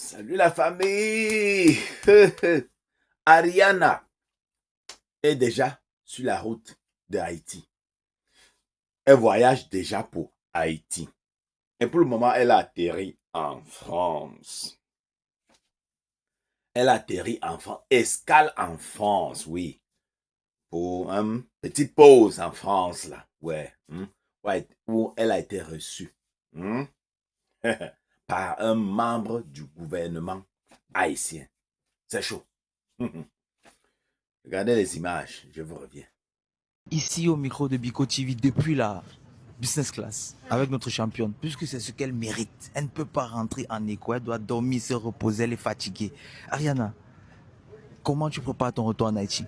Salut la famille. Ariana est déjà sur la route de Haïti. Elle voyage déjà pour Haïti. Et pour le moment, elle a atterri en France. Elle a atterri en France. Escale en France, oui. Pour une petite pause en France, là. Ouais. Ouais, où elle a été reçue par un membre du gouvernement haïtien. C'est chaud. Regardez les images, je vous reviens. Ici au micro de Bico TV depuis la business class avec notre championne, puisque c'est ce qu'elle mérite. Elle ne peut pas rentrer en écho, elle doit dormir, se reposer, elle est fatiguée. Ariana, comment tu prépares ton retour en Haïti?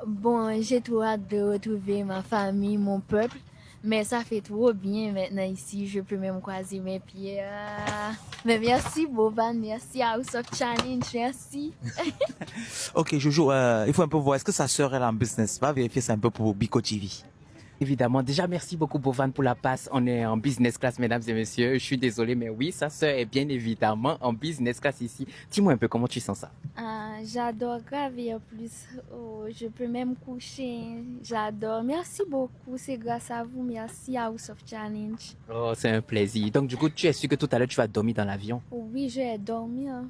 Bon, j'ai trop hâte de retrouver ma famille, mon peuple. Mais ça fait trop bien maintenant ici. Je peux même croiser mes pieds. Mais merci, Boban. Merci, House of Challenge. Merci. Ok, Jojo, il faut un peu voir, est-ce que sa sœur est en business? Va vérifier ça un peu pour Bico TV. Évidemment, déjà merci beaucoup Bovan pour la passe. On est en business class, mesdames et messieurs. Je suis désolé, mais oui, sa sœur est bien évidemment en business class ici. Dis-moi un peu comment tu sens ça. J'adore graver en plus. Oh, je peux même coucher. J'adore. Merci beaucoup. C'est grâce à vous. Merci, House of Challenge. Oh, c'est un plaisir. Donc du coup, tu es sûr que tout à l'heure tu vas dormir dans l'avion? Oui, je vais dormir.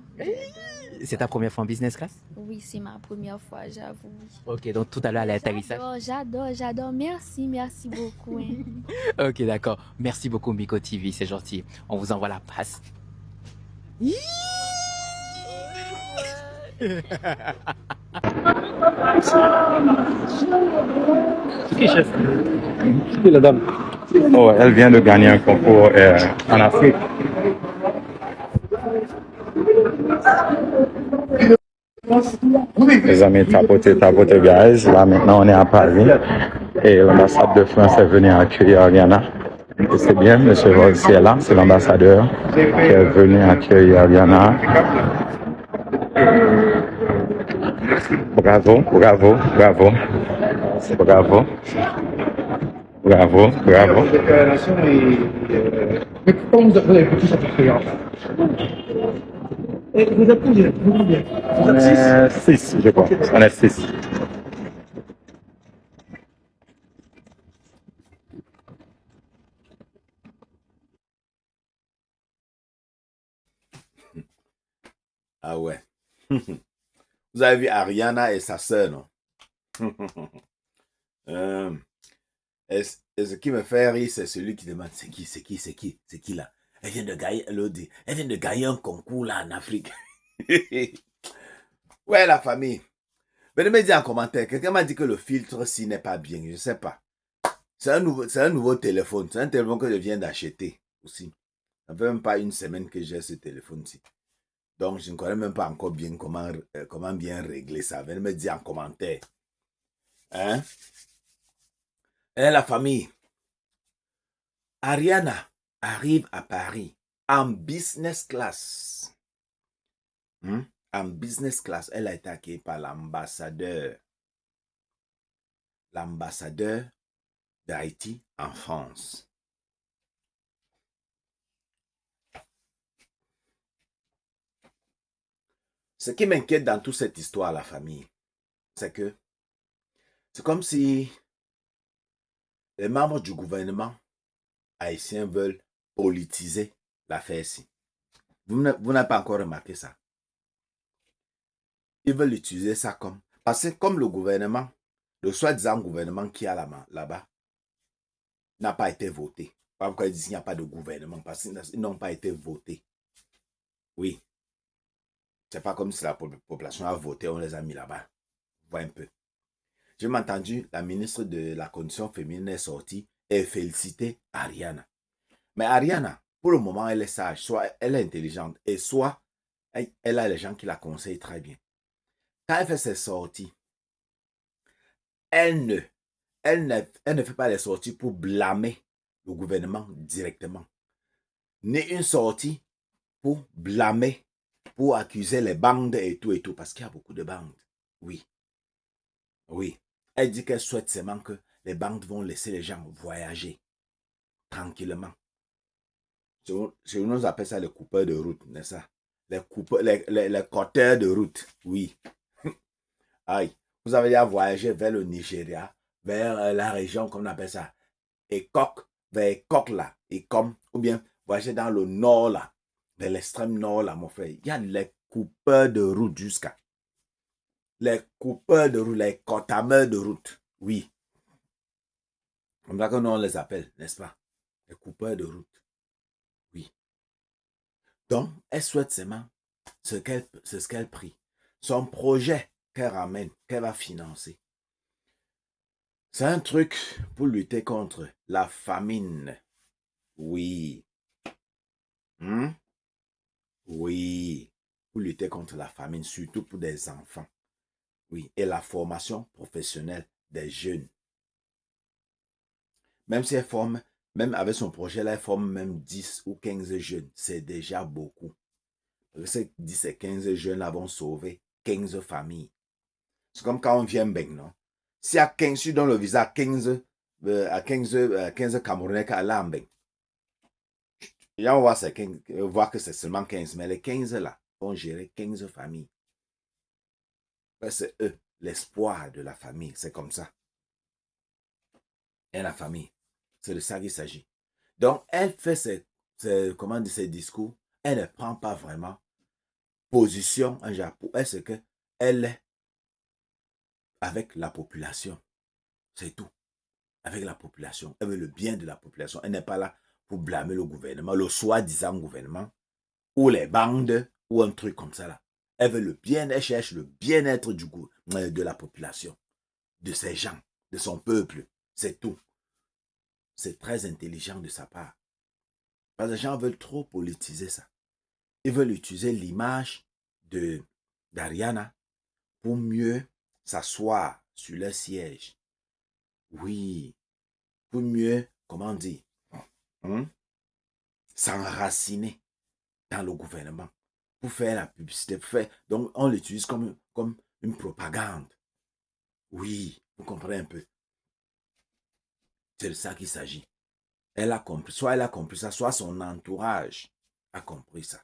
C'est ta première fois en business class? Oui, c'est ma première fois, j'avoue. Ok, donc tout à l'heure à l'atterrissage. J'adore. Merci beaucoup. Hein. Ok, d'accord. Merci beaucoup Miko TV, c'est gentil. On vous envoie la passe. Qui la dame? Oh, elle vient de gagner un concours en Afrique. Les amis, tapoter, guys. Là, maintenant, on est à Paris. Et l'ambassade de France est venue accueillir Ariana. Et c'est bien, monsieur Rossi est là. C'est l'ambassadeur qui est venu accueillir Ariana. Bravo. Mais pourquoi vous avez pris cette expérience? Et vous êtes combien? On est 6, je crois. On est 6. Ah ouais. Vous avez vu Ariana et sa sœur, non? Et ce qui me fait rire, c'est celui qui demande c'est qui là? Elle vient de gagner, elle vient de gagner un concours là en Afrique. Ouais, la famille. Venez me dire en commentaire, quelqu'un m'a dit que le filtre-ci n'est pas bien, je ne sais pas. C'est un nouveau téléphone, c'est un téléphone que je viens d'acheter aussi. Ça fait même pas une semaine que j'ai ce téléphone-ci. Donc, je ne connais même pas encore bien comment bien régler ça. Venez me dire en commentaire. Hein? Et la famille. Ariana arrive à Paris en business class. En business class, elle a été accueillie par l'ambassadeur. L'ambassadeur d'Haïti en France. Ce qui m'inquiète dans toute cette histoire, la famille, c'est que c'est comme si les membres du gouvernement haïtien veulent politiser l'affaire-ci. Vous n'avez pas encore remarqué ça. Ils veulent utiliser ça comme... Parce que comme le gouvernement, le soi-disant gouvernement qui y a là-bas, n'a pas été voté. Pourquoi ils disent qu'il n'y a pas de gouvernement? Parce qu'ils n'ont pas été votés. Oui. C'est pas comme si la population a voté, on les a mis là-bas. Vois un peu. J'ai entendu la ministre de la Condition féminine est sortie et félicité Ariana. Mais Ariana, pour le moment, elle est sage, soit elle est intelligente, et soit elle a les gens qui la conseillent très bien. Quand elle fait ses sorties, elle ne fait pas les sorties pour blâmer le gouvernement directement. Ni une sortie pour blâmer, pour accuser les bandes et tout, parce qu'il y a beaucoup de bandes. Oui. Elle dit qu'elle souhaite seulement que les bandes vont laisser les gens voyager tranquillement. Chez nous, on appelle ça les coupeurs de route, n'est-ce pas? les corteurs de route. Oui. Aïe. Vous avez déjà voyagé vers le Nigeria, vers la région, comme on appelle ça, Ekok, vers Ekok là, et comme, ou bien voyager dans le nord là, vers l'extrême nord là, mon frère. Il y a les coupeurs de route jusqu'à. Les coupeurs de route, les cortameurs de route. Oui. Comme ça que nous on les appelle, n'est-ce pas? Les coupeurs de route. Oui. Donc, elle souhaite seulement c'est ce qu'elle prie. Son projet qu'elle ramène, qu'elle va financer. C'est un truc pour lutter contre la famine. Oui. Oui. Pour lutter contre la famine, surtout pour des enfants. Oui. Et la formation professionnelle des jeunes. Même si elle forme, même avec son projet, là, elle forme même 10 ou 15 jeunes. C'est déjà beaucoup. Ces 10 et 15 jeunes vont sauver 15 familles. C'est comme quand on vient Beng, non? Si à 15, tu donnes le visa à 15 Camerounais qui allaient en Beng, on va voir que c'est seulement 15, mais les 15 là vont gérer 15 familles. C'est eux, l'espoir de la famille, c'est comme ça. Et la famille, c'est de ça qu'il s'agit. Donc, elle fait ses discours, elle ne prend pas vraiment position en Japon. Elle sait qu'elle est avec la population. C'est tout. Avec la population. Elle veut le bien de la population. Elle n'est pas là pour blâmer le gouvernement, le soi-disant gouvernement, ou les bandes, ou un truc comme ça là. Elle veut le bien, elle cherche le bien-être de la population, de ses gens, de son peuple. C'est tout. C'est très intelligent de sa part. Parce que les gens veulent trop politiser ça. Ils veulent utiliser l'image d'Ariana pour mieux s'asseoir sur leur siège. Oui, pour mieux, comment dire, s'enraciner dans le gouvernement, pour faire la publicité, donc on l'utilise comme une propagande. Oui, vous comprenez un peu. C'est de ça qu'il s'agit. Elle a compris, soit elle a compris ça, soit son entourage a compris ça.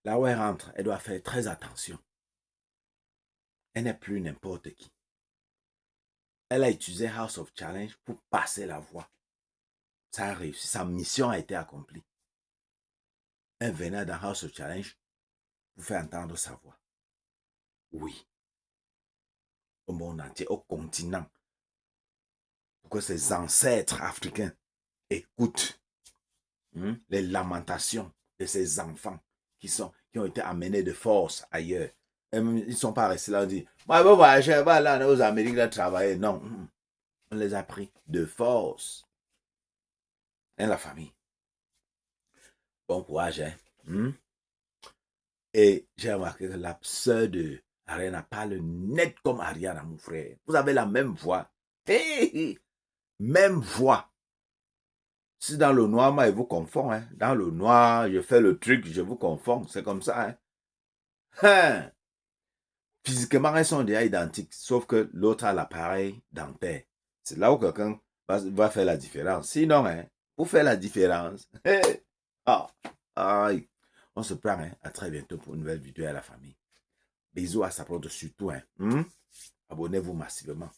Là où elle rentre, elle doit faire très attention. Elle n'est plus n'importe qui. Elle a utilisé House of Challenge pour passer la voie. Ça a réussi, sa mission a été accomplie. Elle venait dans House of Challenge pour faire entendre sa voix. Oui. Au monde entier, au continent. Pour que ses ancêtres africains écoutent les lamentations de ces enfants qui ont été amenés de force ailleurs. Et ils ne sont pas restés là, on dit, moi, je vais voyager, je vais aller aux Amériques là, travailler. Non, on les a pris de force. Et la famille. Bon courage, hein. Et j'ai remarqué que la sœur de Ariana parle net comme Ariana, mon frère. Vous avez la même voix. Hey, même voix. Si dans le noir, moi, je vous confonds. Hein. Dans le noir, je fais le truc, je vous confonds. C'est comme ça. Hein. Physiquement, elles sont déjà identiques, sauf que l'autre a l'appareil dentaire. C'est là où quelqu'un va faire la différence. Sinon, hein, pour faire la différence, on se prend. Hein. À très bientôt pour une nouvelle vidéo à la famille. Bisous à sa porte surtout. Hein. Abonnez-vous massivement.